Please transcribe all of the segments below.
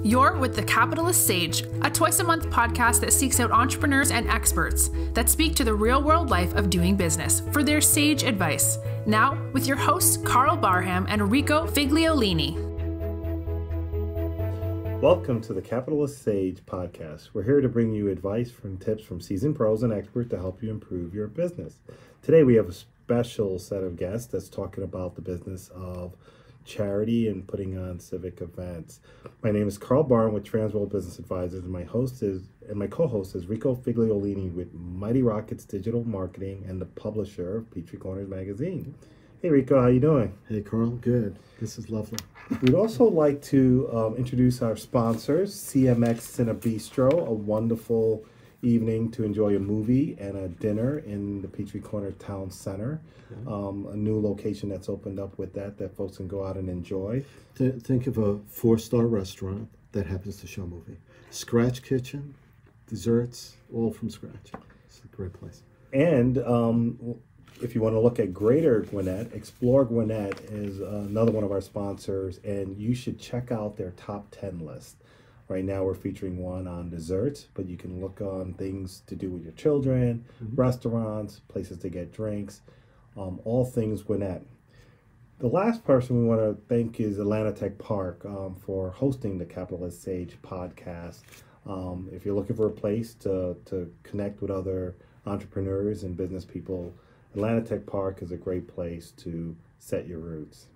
You're with The Capitalist Sage, a twice-a-month podcast that seeks out entrepreneurs and experts that speak to the real-world life of doing business for their sage advice. Now, with your hosts, Carl Barham and Rico Figliolini. Welcome to The Capitalist Sage podcast. We're here to bring you advice and tips from seasoned pros and experts to help you improve your business. Today, we have a special set of guests that's talking about the business of charity and putting on civic events. My name is Carl Barn with Transworld Business Advisors, and my co-host is Rico Figliolini with Mighty Rockets Digital Marketing and the publisher of Petrie Corners Magazine. Hey Rico, how you doing? Hey Carl, good. This is lovely. We'd also like to introduce our sponsors, CMX Cinebistro, a wonderful evening to enjoy a movie and a dinner in the Petrie Corner Town Center. A new location that's opened up with that folks can go out and enjoy. Think of a 4-star restaurant that happens to show a movie. Scratch kitchen, desserts, all from scratch. It's a great place. And if you want to look at Greater Gwinnett, Explore Gwinnett is another one of our sponsors, and you should check out their top 10 list. Right now we're featuring one on desserts, but you can look on things to do with your children, restaurants, places to get drinks, all things Gwinnett. The last person we want to thank is Atlanta Tech Park for hosting the Capitalist Sage podcast. If you're looking for a place to connect with other entrepreneurs and business people, Atlanta Tech Park is a great place to set your roots.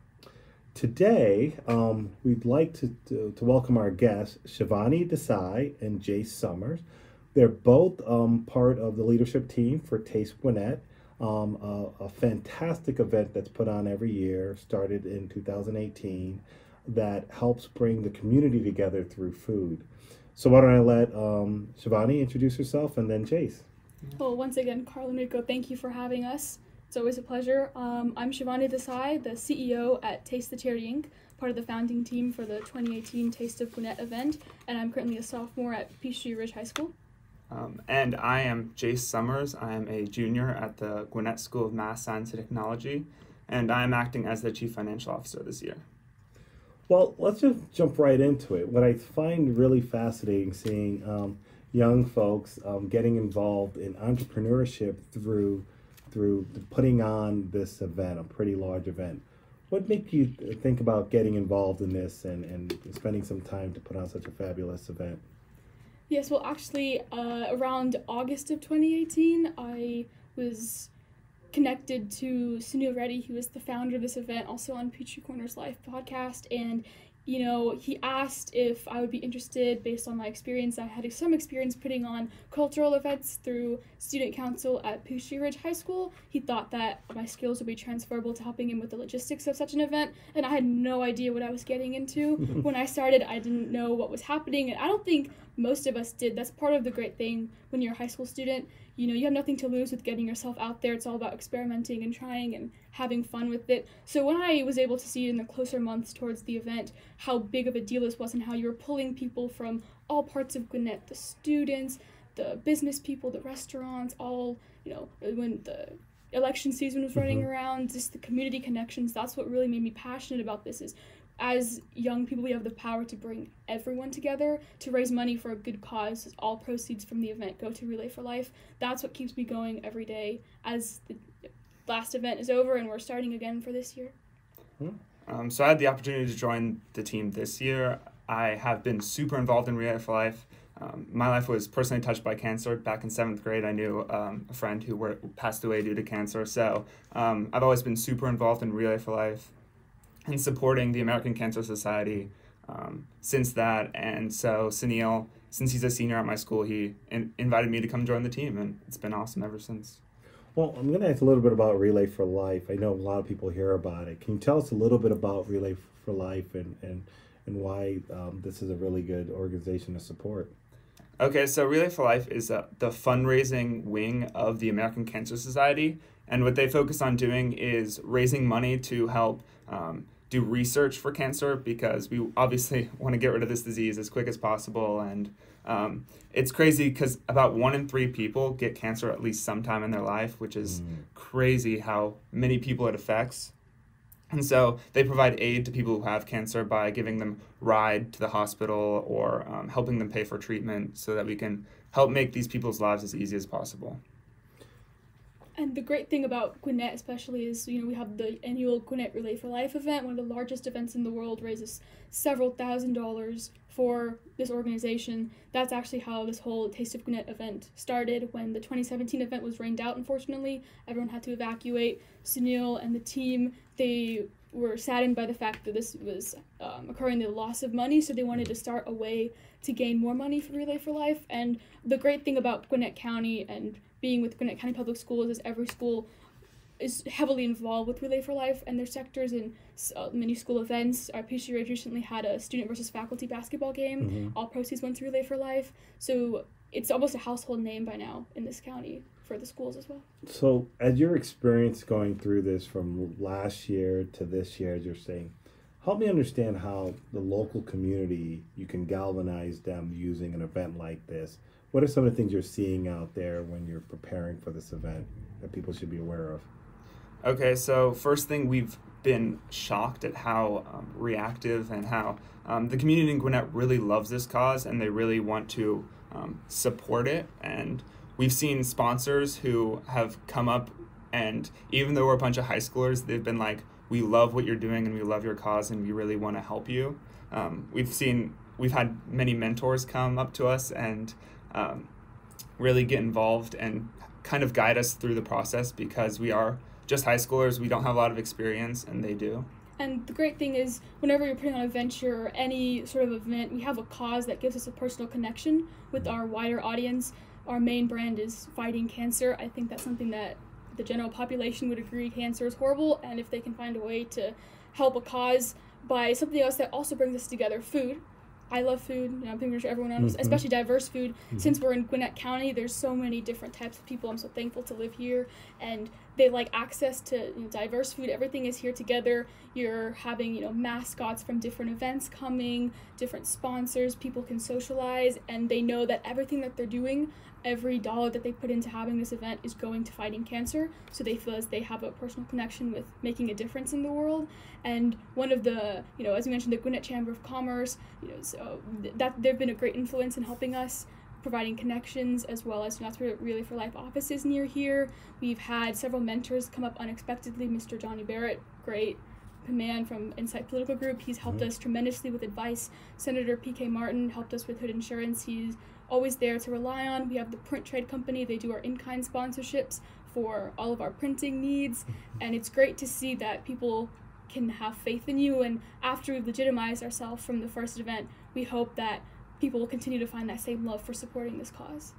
Today, we'd like to welcome our guests, Shivani Desai and Jace Summers. They're both part of the leadership team for Taste Gwinnett, a fantastic event that's put on every year, started in 2018, that helps bring the community together through food. So why don't I let Shivani introduce herself and then Jace. Well, once again, Carl and Rico, thank you for having us. It's always a pleasure. I'm Shivani Desai, the CEO at Taste the Charity Inc., part of the founding team for the 2018 Taste of Gwinnett event, and I'm currently a sophomore at Peachtree Ridge High School. And I am Jace Summers. I am a junior at the Gwinnett School of Math, Science, and Technology, and I am acting as the Chief Financial Officer this year. Well, let's just jump right into it. What I find really fascinating seeing young folks getting involved in entrepreneurship through putting on this event, a pretty large event. What made you think about getting involved in this and spending some time to put on such a fabulous event? Yes, well, actually, around August of 2018, I was connected to Sunil Reddy, who is the founder of this event, also on Petrie Corners Live podcast, and you know, he asked if I would be interested based on my experience. I had some experience putting on cultural events through student council at Peachtree Ridge High School. He thought that my skills would be transferable to helping him with the logistics of such an event, and I had no idea what I was getting into. When I started, I didn't know what was happening, and I don't think most of us did. That's part of the great thing when you're a high school student. You know, you have nothing to lose with getting yourself out there. It's all about experimenting and trying and having fun with it. So when I was able to see in the closer months towards the event how big of a deal this was and how you were pulling people from all parts of Gwinnett, the students, the business people, the restaurants, all, you know, when the election season was running around, just the community connections, that's what really made me passionate about this. Is as young people, we have the power to bring everyone together to raise money for a good cause. All proceeds from the event go to Relay for Life. That's what keeps me going every day as the last event is over and we're starting again for this year. So I had the opportunity to join the team this year. I have been super involved in Relay for Life. My life was personally touched by cancer. Back in 7th grade, I knew a friend who passed away due to cancer. So I've always been super involved in Relay for Life and supporting the American Cancer Society since that. And so Sunil, since he's a senior at my school, he invited me to come join the team, and it's been awesome ever since. Well, I'm going to ask a little bit about Relay for Life. I know a lot of people hear about it. Can you tell us a little bit about Relay for Life and why this is a really good organization to support? Okay, so Relay for Life is the fundraising wing of the American Cancer Society, and what they focus on doing is raising money to help do research for cancer, because we obviously want to get rid of this disease as quick as possible. And it's crazy because about 1 in 3 people get cancer at least sometime in their life, which is crazy how many people it affects. And so they provide aid to people who have cancer by giving them ride to the hospital or helping them pay for treatment so that we can help make these people's lives as easy as possible. And the great thing about Gwinnett especially is, we have the annual Gwinnett Relay for Life event, one of the largest events in the world, raises several $1,000s for this organization. That's actually how this whole Taste of Gwinnett event started. When the 2017 event was rained out, unfortunately, everyone had to evacuate. Sunil and the team, they were saddened by the fact that this was occurring, the loss of money, so they wanted to start a way to gain more money for Relay for Life. And the great thing about Gwinnett County and being with Gwinnett County Public Schools is every school is heavily involved with Relay for Life and their sectors and many school events. Our Peachtree Ridge recently had a student versus faculty basketball game. All proceeds went to Relay for Life. So it's almost a household name by now in this county for the schools as well. So as your experience going through this from last year to this year, as you're saying, help me understand how the local community, you can galvanize them using an event like this. What are some of the things you're seeing out there when you're preparing for this event that people should be aware of? Okay, so first thing, we've been shocked at how reactive and how the community in Gwinnett really loves this cause and they really want to support it. And we've seen sponsors who have come up, and even though we're a bunch of high schoolers, they've been like, we love what you're doing and we love your cause and we really want to help you. We've had many mentors come up to us and really get involved and kind of guide us through the process because we are just high schoolers. We don't have a lot of experience, and they do. And the great thing is, whenever you're putting on a venture or any sort of event, we have a cause that gives us a personal connection with our wider audience. Our main brand is fighting cancer. I think that's something that the general population would agree cancer is horrible, and if they can find a way to help a cause by something else that also brings us together, food. I love food, I'm pretty sure everyone knows, especially diverse food. Since we're in Gwinnett County, there's so many different types of people. I'm so thankful to live here, and they like access to diverse food. Everything is here together. You're having mascots from different events coming, different sponsors. People can socialize, and they know that everything that they're doing, every dollar that they put into having this event is going to fighting cancer, so they feel as they have a personal connection with making a difference in the world. And one of the, as we mentioned, the Gwinnett Chamber of Commerce, so that they've been a great influence in helping us, providing connections, as well as that's where Relay for Life offices near here. We've had several mentors come up unexpectedly. Mr. Johnny Barrett, great man from Insight Political Group, he's helped us tremendously with advice. Senator P.K. Martin helped us with Hood Insurance. He's always there to rely on. We have the Print Trade Company. They do our in-kind sponsorships for all of our printing needs, and it's great to see that people can have faith in you. And after we've legitimized ourselves from the first event, we hope that people will continue to find that same love for supporting this cause.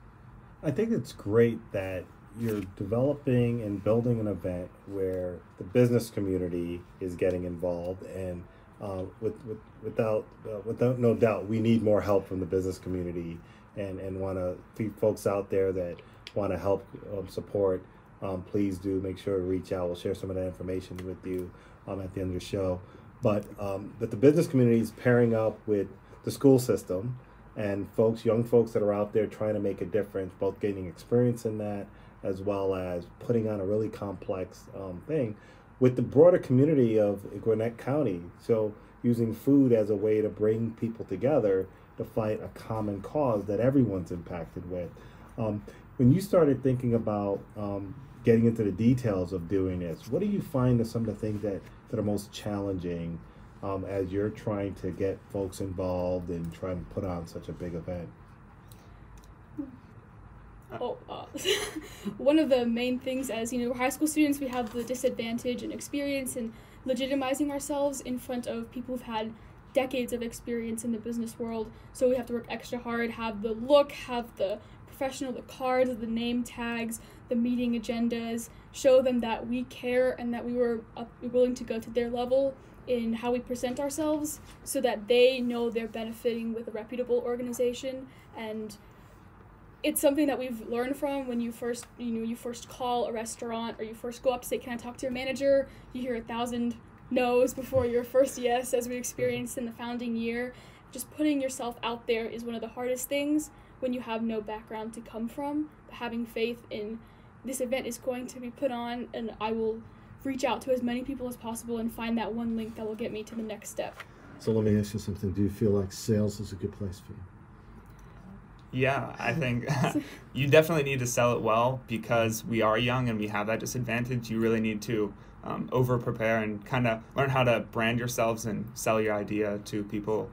I think it's great that you're developing and building an event where the business community is getting involved, and without no doubt, we need more help from the business community, and want to be folks out there that want to help support. Please do make sure to reach out. We'll share some of that information with you at the end of the show. But that the business community is pairing up with the school system and young folks that are out there trying to make a difference, both gaining experience in that as well as putting on a really complex thing with the broader community of Gwinnett County. So using food as a way to bring people together to fight a common cause that everyone's impacted with. When you started thinking about getting into the details of doing this, what do you find are some of the things that are most challenging as you're trying to get folks involved and trying to put on such a big event? One of the main things, as high school students, we have the disadvantage and experience in legitimizing ourselves in front of people who've had decades of experience in the business world. So we have to work extra hard, have the look, have the professional, the cards, the name tags, the meeting agendas, show them that we care and that we were willing to go to their level in how we present ourselves, so that they know they're benefiting with a reputable organization. And it's something that we've learned from when you first call a restaurant or you first go up to say, can I talk to your manager? You hear 1,000 no's before your first yes, as we experienced in the founding year. Just putting yourself out there is one of the hardest things when you have no background to come from. But having faith in this event is going to be put on, and I will reach out to as many people as possible and find that one link that will get me to the next step. So let me ask you something. Do you feel like sales is a good place for you? Yeah, I think you definitely need to sell it well because we are young and we have that disadvantage. You really need to over prepare and kind of learn how to brand yourselves and sell your idea to people.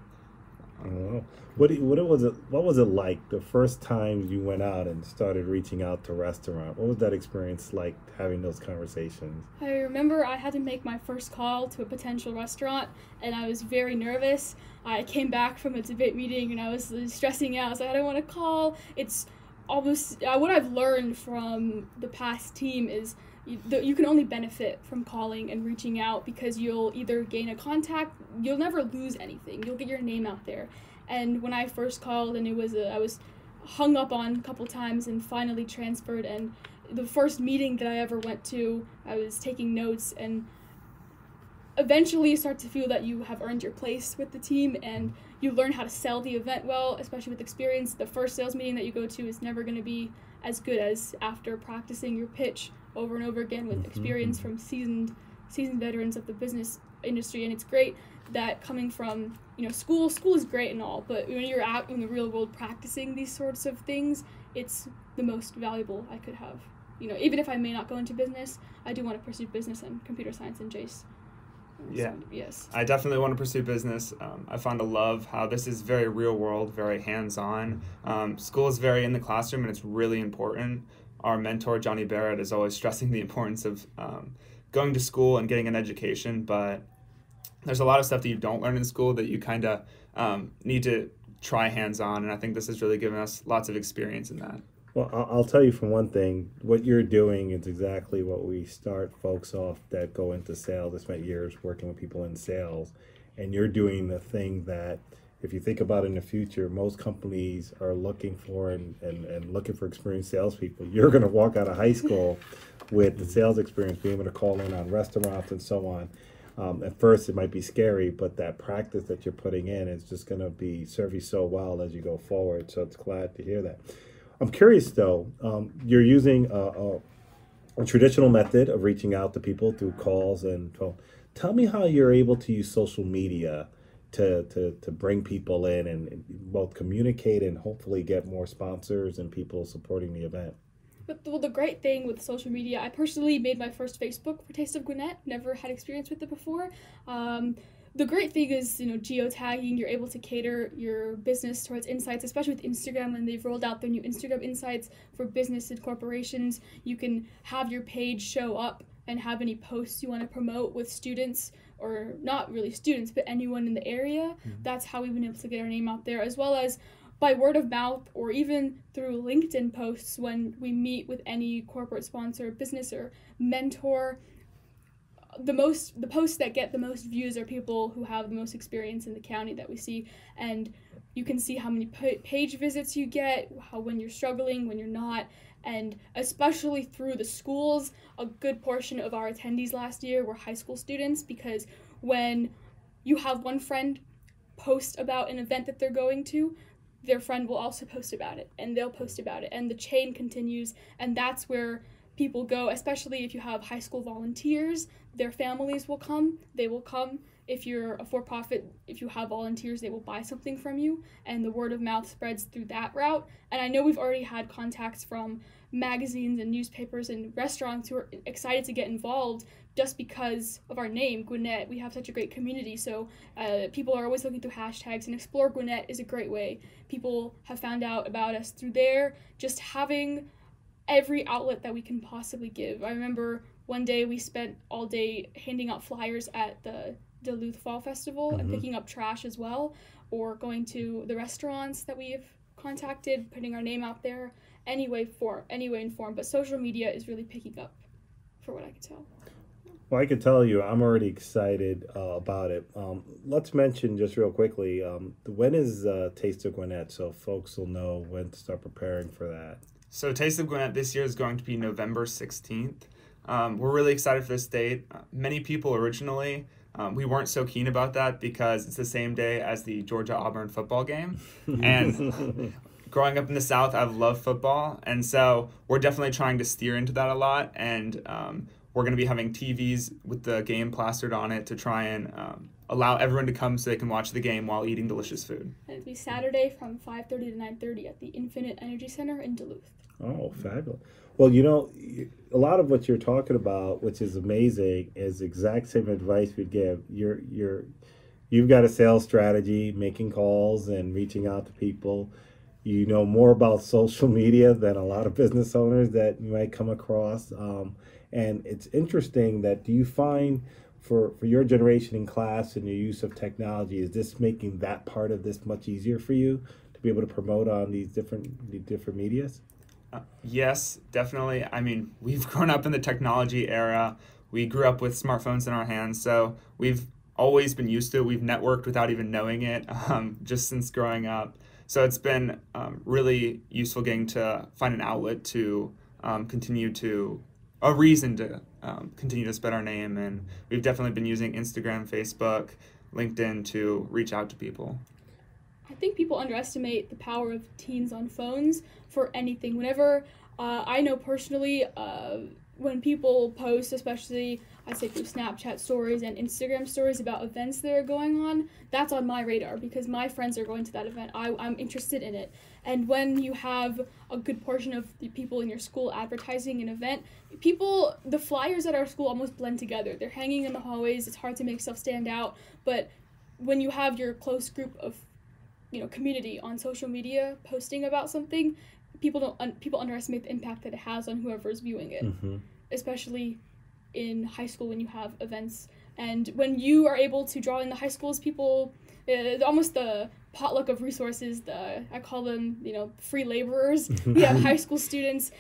I don't know. What was it like the first time you went out and started reaching out to restaurant? What was that experience like, having those conversations? I remember I had to make my first call to a potential restaurant, and I was very nervous. I came back from a debate meeting, and I was stressing out. I was like, I don't want to call. It's almost what I've learned from the past team is you can only benefit from calling and reaching out because you'll either gain a contact, you'll never lose anything. You'll get your name out there. And when I first called, and I was hung up on a couple times and finally transferred, and the first meeting that I ever went to, I was taking notes, and eventually you start to feel that you have earned your place with the team and you learn how to sell the event well, especially with experience. The first sales meeting that you go to is never going to be as good as after practicing your pitch over and over again with experience from seasoned veterans of the business industry. And it's great that coming from, school is great and all, but when you're out in the real world practicing these sorts of things, it's the most valuable I could have. Even if I may not go into business, I do want to pursue business and computer science and Jace. Yeah. So, yes. I definitely want to pursue business. I found a love how this is very real world, very hands-on. School is very in the classroom, and it's really important. Our mentor, Johnny Barrett, is always stressing the importance of going to school and getting an education, but there's a lot of stuff that you don't learn in school that you kind of need to try hands-on, and I think this has really given us lots of experience in that. Well, I'll tell you from one thing, what you're doing is exactly what we start folks off that go into sales. I spent years working with people in sales, and you're doing the thing that, if you think about in the future, most companies are looking for and looking for experienced salespeople. You're going to walk out of high school with the sales experience, being able to call in on restaurants and so on. At first, it might be scary, but that practice that you're putting in is just going to serve you so well as you go forward. So it's glad to hear that. I'm curious, though, you're using a traditional method of reaching out to people through calls and phone. Tell me how you're able to use social media to bring people in and both communicate and hopefully get more sponsors and people supporting the event. But the great thing with social media, I personally made my first Facebook for Taste of Gwinnett, never had experience with it before. The great thing is, geotagging, you're able to cater your business towards insights, especially with Instagram when they've rolled out their new Instagram insights for business and corporations. You can have your page show up and have any posts you want to promote with students, or not really students, but anyone in the area. That's how we've been able to get our name out there, as well as by word of mouth or even through LinkedIn posts when we meet with any corporate sponsor, business, or mentor. The posts that get the most views are people who have the most experience in the county that we see, and you can see how many page visits you get, when you're struggling, when you're not, and especially through the schools. A good portion of our attendees last year were high school students, because when you have one friend post about an event that they're going to, their friend will also post about it, and they'll post about it, and the chain continues, and that's where people go, especially if you have high school volunteers. Their families will come, they will come. If you're a for-profit, if you have volunteers, they will buy something from you, and the word of mouth spreads through that route. And I know we've already had contacts from magazines and newspapers and restaurants who are excited to get involved just because of our name, Gwinnett. We have such a great community, so people are always looking through hashtags, and Explore Gwinnett is a great way. People have found out about us through there, just having every outlet that we can possibly give. I remember one day we spent all day handing out flyers at the Duluth Fall Festival and picking up trash as well, or going to the restaurants that we've contacted, putting our name out there, any way and form. But social media is really picking up, for what I can tell. Well, I can tell you, I'm already excited about it. Let's mention just real quickly, when is Taste of Gwinnett, so folks will know when to start preparing for that. So Taste of Gwinnett this year is going to be November 16th. We're really excited for this date. Many people originally, we weren't so keen about that because it's the same day as the Georgia-Auburn football game. And growing up in the South, I've loved football. And so we're definitely trying to steer into that a lot. And we're going to be having TVs with the game plastered on it to try and allow everyone to come so they can watch the game while eating delicious food. And it'll be Saturday from 5:30 to 9:30 at the Infinite Energy Center in Duluth. Oh, fabulous. Well, you know, a lot of what you're talking about, which is amazing, is the exact same advice we'd give. You've got a sales strategy, making calls and reaching out to people. You know more about social media than a lot of business owners that you might come across. And it's interesting that, do you find for your generation in class and your use of technology, is this making that part of this much easier for you to be able to promote on these different medias? Yes, definitely. I mean, we've grown up in the technology era. We grew up with smartphones in our hands, so we've always been used to it. We've networked without even knowing it, just since growing up. So it's been really useful getting to find an outlet to a reason to continue to spread our name. And we've definitely been using Instagram, Facebook, LinkedIn to reach out to people. I think people underestimate the power of teens on phones for anything. Whenever I know personally, when people post, especially I say through Snapchat stories and Instagram stories about events that are going on, that's on my radar because my friends are going to that event. I'm interested in it. And when you have a good portion of the people in your school advertising an event, the flyers at our school almost blend together. They're hanging in the hallways. It's hard to make stuff stand out. But when you have your close group of community on social media posting about something, people underestimate the impact that it has on whoever's viewing it, especially in high school when you have events. And when you are able to draw in the high schools, people, almost the potluck of resources, I call them, free laborers. We have high school students,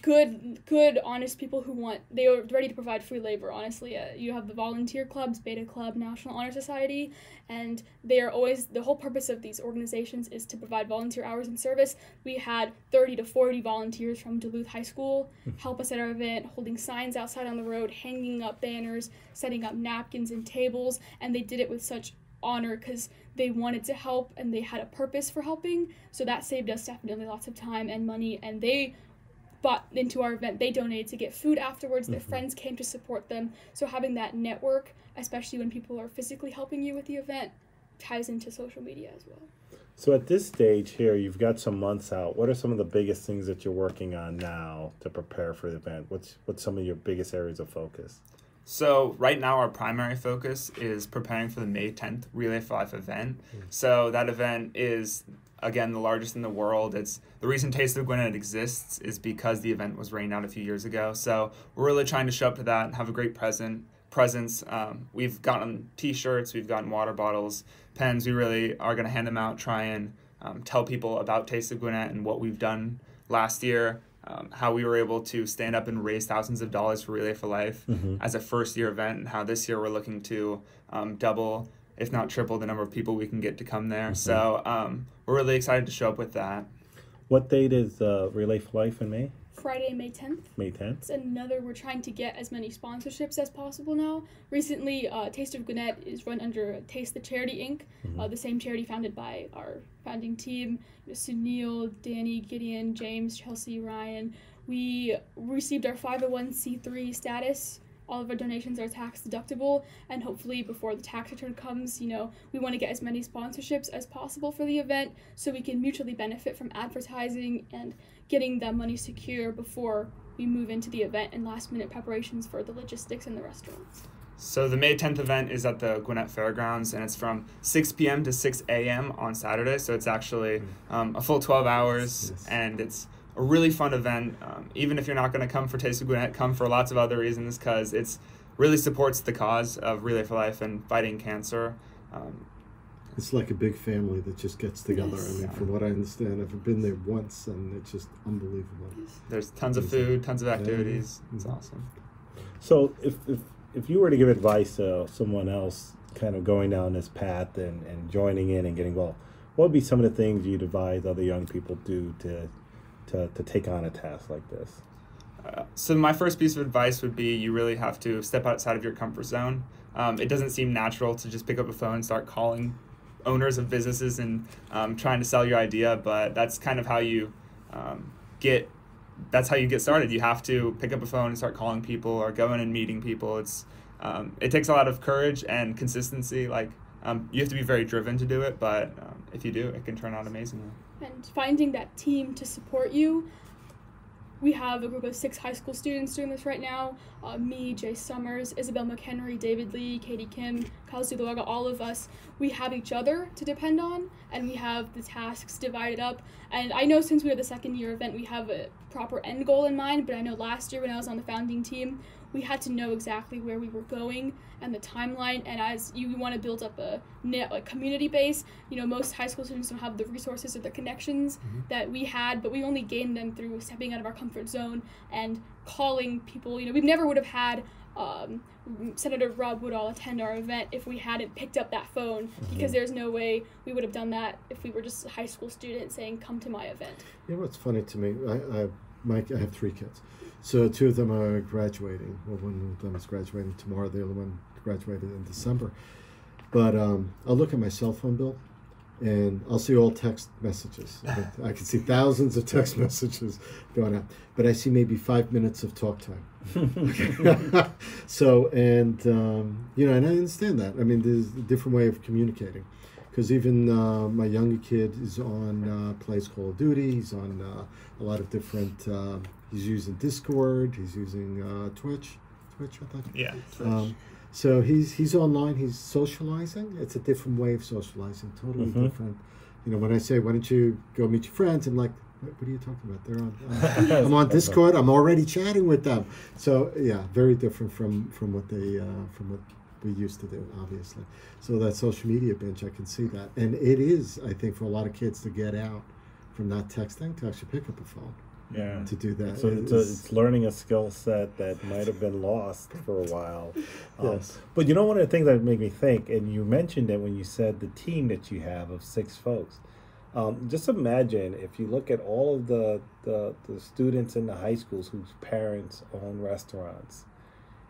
good, honest people they are ready to provide free labor, honestly. You have the volunteer clubs, Beta Club, National Honor Society, and they are always, the whole purpose of these organizations is to provide volunteer hours in service. We had 30 to 40 volunteers from Duluth High School help us at our event, holding signs outside on the road, hanging up banners, setting up napkins and tables, and they did it with such honor because they wanted to help and they had a purpose for helping. So that saved us definitely lots of time and money, and they bought into our event. They donated to get food afterwards. Their friends came to support them. So having that network, especially when people are physically helping you with the event, ties into social media as well. So at this stage here, you've got some months out. What are some of the biggest things that you're working on now to prepare for the event? What's some of your biggest areas of focus? So right now our primary focus is preparing for the May 10th Relay for Life event. So that event is, again, the largest in the world. It's the reason Taste of Gwinnett exists is because the event was rained out a few years ago. So we're really trying to show up to that and have a great presence. We've gotten T-shirts, we've gotten water bottles, pens. We really are going to hand them out, try and tell people about Taste of Gwinnett and what we've done last year. How we were able to stand up and raise thousands of dollars for Relay for Life as a first-year event, and how this year we're looking to double, if not triple, the number of people we can get to come there. So we're really excited to show up with that. What date is Relay for Life in May? Friday, May 10th. May 10th. It's we're trying to get as many sponsorships as possible now. Recently, Taste of Gwinnett is run under Taste the Charity, Inc., the same charity founded by our founding team, Sunil, Danny, Gideon, James, Chelsea, Ryan. We received our 501c3 status. All of our donations are tax deductible, and hopefully before the tax return comes, we want to get as many sponsorships as possible for the event so we can mutually benefit from advertising and getting that money secure before we move into the event and last-minute preparations for the logistics and the restaurants. So the May 10th event is at the Gwinnett Fairgrounds, and it's from 6 p.m. to 6 a.m. on Saturday, so it's actually a full 12 hours, and it's a really fun event. Even if you're not going to come for Taste of Gwinnett, come for lots of other reasons, because it really supports the cause of Relay for Life and fighting cancer. It's like a big family that just gets together. I mean, from what I understand, I've been there once, and it's just unbelievable. There's tons of food, tons of activities. It's awesome. So if you were to give advice to someone else kind of going down this path and joining in and getting involved, what would be some of the things you'd advise other young people do to take on a task like this? So my first piece of advice would be you really have to step outside of your comfort zone. It doesn't seem natural to just pick up a phone and start calling owners of businesses and trying to sell your idea, but that's kind of how you get that's how you get started. You have to pick up a phone and start calling people or go in and meeting people. It takes a lot of courage and consistency. You have to be very driven to do it, but if you do, it can turn out amazingly. And finding that team to support you. We have a group of 6 high school students doing this right now. Me, Jay Summers, Isabel McHenry, David Lee, Katie Kim, Kyle Zuluaga, all of us. We have each other to depend on, and we have the tasks divided up. And I know since we are the second year event, we have a proper end goal in mind, but I know last year when I was on the founding team, we had to know exactly where we were going and the timeline. And as you want to build up a community base, most high school students don't have the resources or the connections that we had, but we only gained them through stepping out of our comfort zone and calling people. We never would have had Senator Rob Woodall attend our event if we hadn't picked up that phone, because there's no way we would have done that if we were just a high school student saying, come to my event. You know what's funny to me? I have 3 kids. So 2 of them are graduating. Well, one of them is graduating tomorrow. The other one graduated in December. But I'll look at my cell phone bill, and I'll see all text messages. I can see thousands of text messages going out. But I see maybe 5 minutes of talk time. So, and I understand that. I mean, there's a different way of communicating. Because even my younger kid is on plays Call of Duty. He's on a lot of different. He's using Discord. He's using Twitch, I think. Yeah. So he's online. He's socializing. It's a different way of socializing. Totally different. When I say, "Why don't you go meet your friends?" I'm like, "What are you talking about? They're on. I'm on Discord. I'm already chatting with them." So yeah, very different from what we used to do, obviously. So that social media binge, I can see that. And it is, I think, for a lot of kids to get out from not texting to actually pick up a phone. Yeah. To do that. So it's learning a skill set that might have been lost for a while. Yes. But one of the things that made me think, and you mentioned it when you said the team that you have of 6 folks. Just imagine if you look at all of the students in the high schools whose parents own restaurants.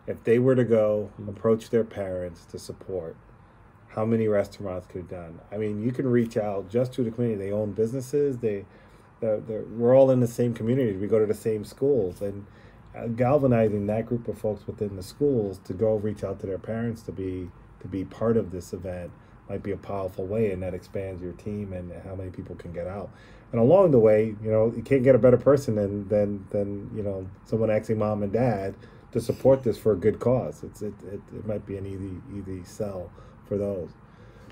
If they were to go approach their parents to support, how many restaurants could have done? I mean, you can reach out just to the community. They own businesses. We're all in the same community. We go to the same schools, and galvanizing that group of folks within the schools to go reach out to their parents to be part of this event might be a powerful way, and that expands your team and how many people can get out. And along the way, you can't get a better person than someone asking mom and dad to support this for a good cause. It might be an easy sell for those.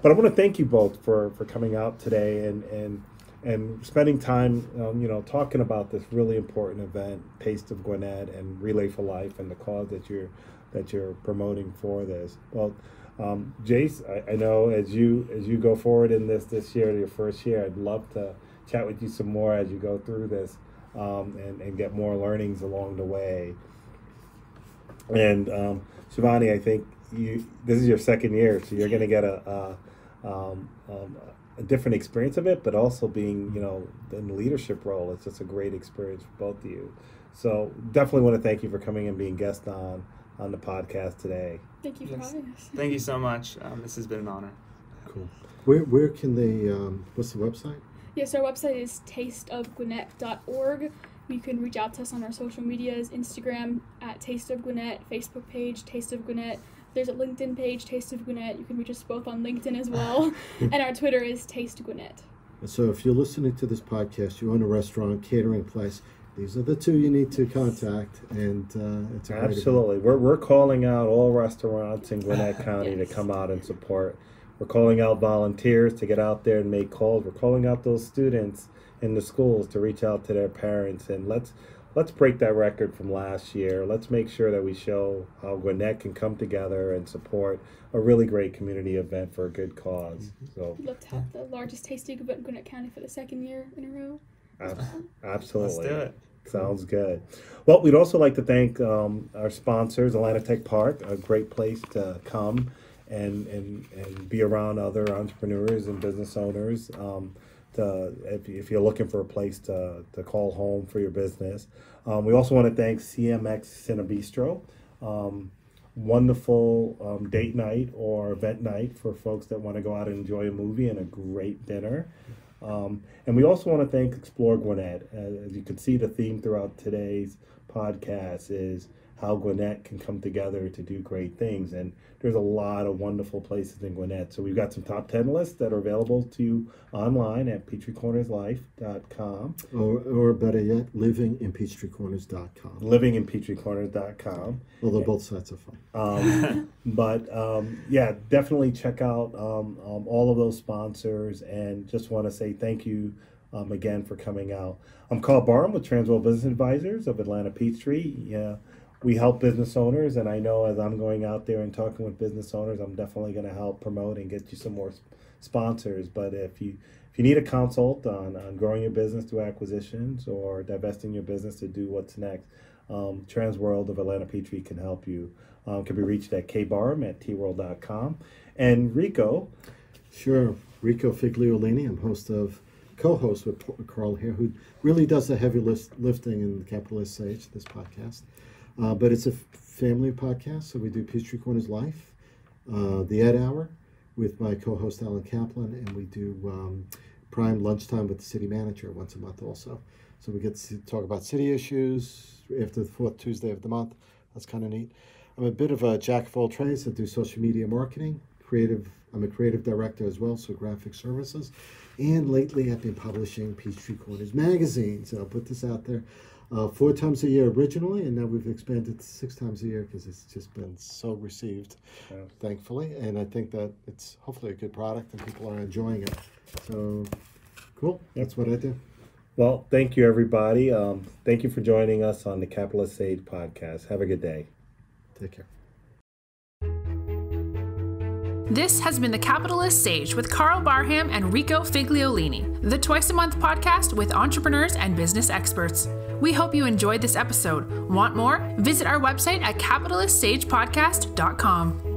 But I want to thank you both for coming out today and spending time talking about this really important event, Taste of Gwinnett and Relay for Life, and the cause that you're promoting for this. Well, Jace, I know as you go forward in this year, your first year, I'd love to chat with you some more as you go through this and get more learnings along the way. And Shivani, I think this is your second year, so you're going to get a different experience of it, but also being in the leadership role, it's just a great experience for both of you. So definitely want to thank you for coming and being guest on the podcast today. Thank you for having us. Thank you so much. This has been an honor. Cool. Where can they? What's the website? Yes, our website is tasteofgwinnett.org. You can reach out to us on our social medias, Instagram at Taste of Gwinnett, Facebook page, Taste of Gwinnett. There's a LinkedIn page, Taste of Gwinnett. You can reach us both on LinkedIn as well. And our Twitter is Taste Gwinnett. So if you're listening to this podcast, you own a restaurant, catering place, these are the 2 you need to contact. And it's a absolutely. We're calling out all restaurants in Gwinnett County to come out and support. We're calling out volunteers to get out there and make calls. We're calling out those students in the schools to reach out to their parents, and let's break that record from last year. Let's make sure that we show how Gwinnett can come together and support a really great community event for a good cause. So we'd love to have the largest tasting event in Gwinnett County for the second year in a row. Absolutely. Let's do it. Sounds good. Well, we'd also like to thank our sponsors, Atlanta Tech Park, a great place to come and be around other entrepreneurs and business owners. If you're looking for a place to call home for your business. We also want to thank CMX Cinebistro. Wonderful date night or event night for folks that want to go out and enjoy a movie and a great dinner. And we also want to thank Explore Gwinnett. As you can see, the theme throughout today's podcast is how Gwinnett can come together to do great things. And there's a lot of wonderful places in Gwinnett. So we've got some top 10 lists that are available to you online at PeachtreeCornersLife.com. Or better yet, livinginpeachtreecorners.com. Livinginpeachtreecorners.com. Although both sites are fun. Yeah, definitely check out all of those sponsors, and just want to say thank you again for coming out. I'm Carl Barham with Transworld Business Advisors of Atlanta Peachtree. Yeah, we help business owners, and I know as I'm going out there and talking with business owners, I'm definitely going to help promote and get you some more sponsors. But if you need a consult on growing your business through acquisitions or divesting your business to do what's next, Transworld of Atlanta Peachtree can help you. Can be reached at kbarham@tworld.com. And Rico. Sure. Rico Figliolini. I'm co-host with Carl here, who really does the heavy lifting in the Capitalist Sage, this podcast. But it's a family podcast, so we do Peachtree Corners Life, the Ed Hour with my co-host Alan Kaplan, and we do Prime Lunchtime with the city manager once a month also. So we get to talk about city issues after the fourth Tuesday of the month. That's kind of neat. I'm a bit of a jack of all trades. I do social media marketing, I'm a creative director as well, so graphic services. And lately I've been publishing Peachtree Corners magazine. So I'll put this out there 4 times a year originally, and now we've expanded to 6 times a year because it's just been so received, thankfully. And I think that it's hopefully a good product and people are enjoying it. So cool, that's what I do. Well, thank you, everybody. Thank you for joining us on the Capitalist Sage podcast. Have a good day. Take care. This has been the Capitalist Sage with Carl Barham and Rico Figliolini, the twice-a-month podcast with entrepreneurs and business experts. We hope you enjoyed this episode. Want more? Visit our website at capitalistsagepodcast.com.